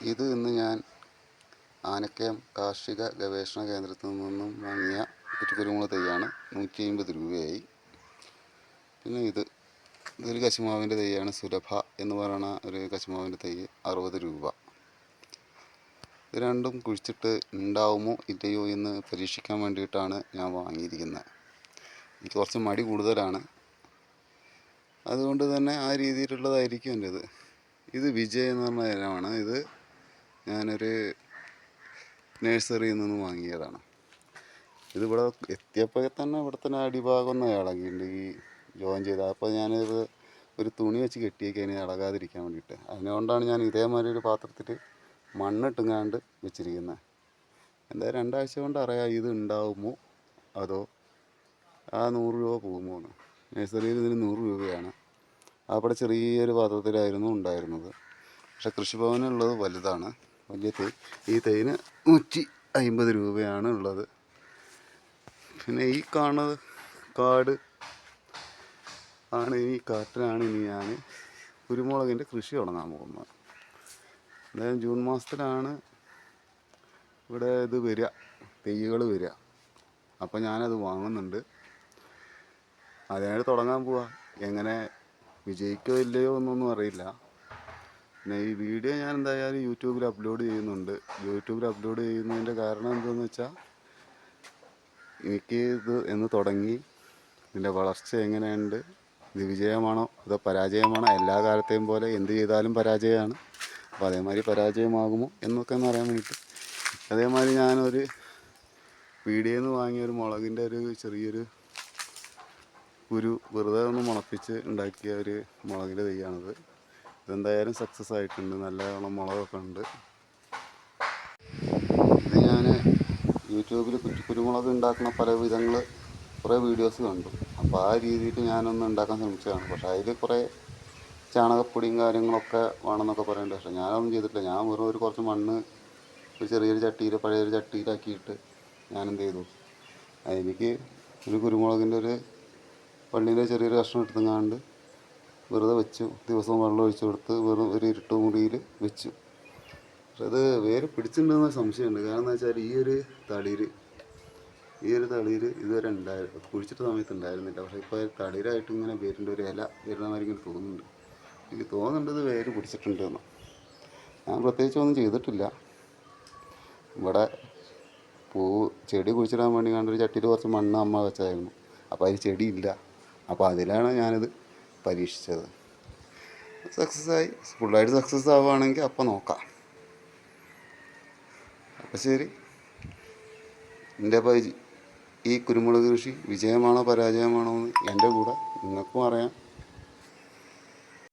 ഇത് ഇന്ന് ഞാൻ ആനക്കയം കാർഷിക ഗവേഷണ കേന്ദ്രത്തിൽ നിന്നും വാങ്ങിയ കുറ്റിക്കുരുമുളക് തൈയാണ്. 150 രൂപയായി. പിന്നെ ഇതൊരു കശുമാവിൻ്റെ തൈയാണ്. സുലഭ എന്ന് പറയുന്ന ഒരു കശുമാവിൻ്റെ തൈ 60 രൂപ. ഇത് രണ്ടും കുഴിച്ചിട്ട് ഉണ്ടാവുമോ ഇല്ലയോ എന്ന് പരീക്ഷിക്കാൻ വേണ്ടിയിട്ടാണ് ഞാൻ വാങ്ങിയിരിക്കുന്നത്. എനിക്ക് കുറച്ച് മടി കൂടുതലാണ്, അതുകൊണ്ട് തന്നെ ആ രീതിയിലുള്ളതായിരിക്കും എൻ്റേത്. ഇത് വിജയ് എന്ന് പറഞ്ഞ ഇനമാണ്. ഇത് ഞാനൊരു നഴ്സറിയിൽ നിന്ന് വാങ്ങിയതാണ്. ഇതിവിടെ എത്തിയപ്പോൾ തന്നെ ഇവിടെ തന്നെ അടിഭാഗം ഒന്ന് ഇളകിയിട്ടുണ്ട്, ഈ ജോയിൻ ചെയ്ത. അപ്പോൾ ഞാനിത് ഒരു തുണി വെച്ച് കെട്ടിയേക്കാണ് ഇളകാതിരിക്കാൻ വേണ്ടിയിട്ട്. അതിനുകൊണ്ടാണ് ഞാൻ ഇതേമാതിരി ഒരു പാത്രത്തിൽ മണ്ണിട്ടുങ്ങാണ്ട് വെച്ചിരിക്കുന്നത്. എന്തായാലും 2 ആഴ്ച കൊണ്ട് അറിയാം ഇത് ഉണ്ടാവുമോ അതോ ആ 100 രൂപ പോകുമോ എന്ന്. നഴ്സറിയിൽ ഇതിന് 100 രൂപയാണ്. അവിടെ ചെറിയൊരു പാത്രത്തിലായിരുന്നു ഉണ്ടായിരുന്നത്. പക്ഷെ കൃഷിഭവനുള്ളത് വലുതാണ്, വലിയ തൈ. ഈ തൈന് 150 രൂപയാണ് ഉള്ളത്. പിന്നെ ഈ കാണുന്നത് കാട് ആണ്. ഈ കാട്ടിലാണ് ഇനി ഞാൻ കുരുമുളകിൻ്റെ കൃഷി തുടങ്ങാൻ പോകുന്നത്. അതായത് ജൂൺ മാസത്തിലാണ് ഇവിടെ ഇത് വരിക, തൈകൾ വരിക. അപ്പോൾ ഞാനത് വാങ്ങുന്നുണ്ട്. അതിനായിട്ട് തുടങ്ങാൻ പോവാ. എങ്ങനെ വിജയിക്കോ ഇല്ലയോ എന്നൊന്നും അറിയില്ല. പിന്നെ ഈ വീഡിയോ ഞാൻ എന്തായാലും യൂട്യൂബിൽ അപ്ലോഡ് ചെയ്യുന്നുണ്ട്. യൂട്യൂബിൽ അപ്ലോഡ് ചെയ്യുന്നതിൻ്റെ കാരണം എന്താണെന്ന് വെച്ചാൽ, എനിക്ക് ഇത് എന്ന് തുടങ്ങി ഇതിൻ്റെ വളർച്ച എങ്ങനെയുണ്ട്, ഇത് വിജയമാണോ അതോ പരാജയമാണോ, എല്ലാ കാലത്തെയും പോലെ എന്ത് ചെയ്താലും പരാജയമാണ്. അപ്പോൾ അതേമാതിരി പരാജയമാകുമോ എന്നൊക്കെ ഒന്ന് അറിയാൻ വേണ്ടിയിട്ട്. അതേമാതിരി ഞാനൊരു പീടികയിൽ നിന്ന് വാങ്ങിയ ഒരു മുളകിൻ്റെ ഒരു ചെറിയൊരു കുരു വെറുതെ ഒന്ന് മുളപ്പിച്ച് ഉണ്ടാക്കിയ ഒരു മുളകിൻ്റെ തൈയാണിത്. ഇതെന്തായാലും സക്സസ് ആയിട്ടുണ്ട്, നല്ലവണ്ണം മുളകൊക്കെ ഉണ്ട്. ഇത് ഞാൻ യൂട്യൂബിൽ കുരുമുളക് ഉണ്ടാക്കുന്ന പല വിധങ്ങൾ കുറേ വീഡിയോസ് കണ്ടു. അപ്പോൾ ആ രീതിയിൽ ഞാനൊന്ന് ഉണ്ടാക്കാൻ ശ്രമിച്ചതാണ്. പക്ഷേ അതിൽ കുറേ ചാണകപ്പൊടിയും കാര്യങ്ങളൊക്കെ വേണമെന്നൊക്കെ പറയുന്നുണ്ട്. പക്ഷേ ഞാനൊന്നും ചെയ്തിട്ടില്ല. ഞാൻ വെറും ഒരു കുറച്ച് മണ്ണ് ഒരു ചെറിയൊരു ചട്ടിയിൽ, പഴയൊരു ചട്ടിയിലാക്കിയിട്ട് ഞാനെന്ത് ചെയ്തു, എനിക്ക് ഒരു കുരുമുളകിൻ്റെ ഒരു വള്ളിയിലെ ചെറിയൊരു കഷ്ണം എടുത്തുങ്ങാണ്ട് വെറുതെ വെച്ചു. ദിവസവും വെള്ളം ഒഴിച്ചു കൊടുത്ത് വെറും ഒരു ഇരുട്ട് മുറിയിൽ വെച്ചു. പക്ഷെ അത് വേര് പിടിച്ചിട്ടുണ്ടെന്ന് സംശയമുണ്ട്. കാരണം എന്താ വെച്ചാൽ ഈ ഒരു തളിര് ഇതുവരെ ഉണ്ടായിരുന്നു, കുഴിച്ചിട്ട സമയത്ത് ഉണ്ടായിരുന്നില്ല. പക്ഷേ ഇപ്പോൾ തളിരായിട്ട് ഇങ്ങനെ വേരിൻ്റെ ഒരു ഇല വരുന്ന മാതിരി ഇങ്ങനെ തോന്നുന്നുണ്ട്. എനിക്ക് തോന്നുന്നുണ്ട് ഇത് വേര് പിടിച്ചിട്ടുണ്ടെന്ന്. ഞാൻ പ്രത്യേകിച്ചൊന്നും ചെയ്തിട്ടില്ല. ഇവിടെ ചെടി കുഴിച്ചിടാൻ വേണ്ടി കണ്ടൊരു ചട്ടിയിൽ കുറച്ച് മണ്ണ് അമ്മ വെച്ചായിരുന്നു. അപ്പോൾ അതിൽ ചെടിയില്ല. അപ്പോൾ അതിലാണ് ഞാനിത് പരീക്ഷിച്ചത്. സക്സസ്സായി. ഫുള്ളായിട്ട് സക്സസ് ആവുകയാണെങ്കിൽ അപ്പോൾ നോക്കാം. അപ്പോൾ ശരി. എൻ്റെ ഈ കുരുമുളക് കൃഷി വിജയമാണോ പരാജയമാണോ എന്ന് എൻ്റെ കൂടെ നിങ്ങൾക്കും അറിയാം,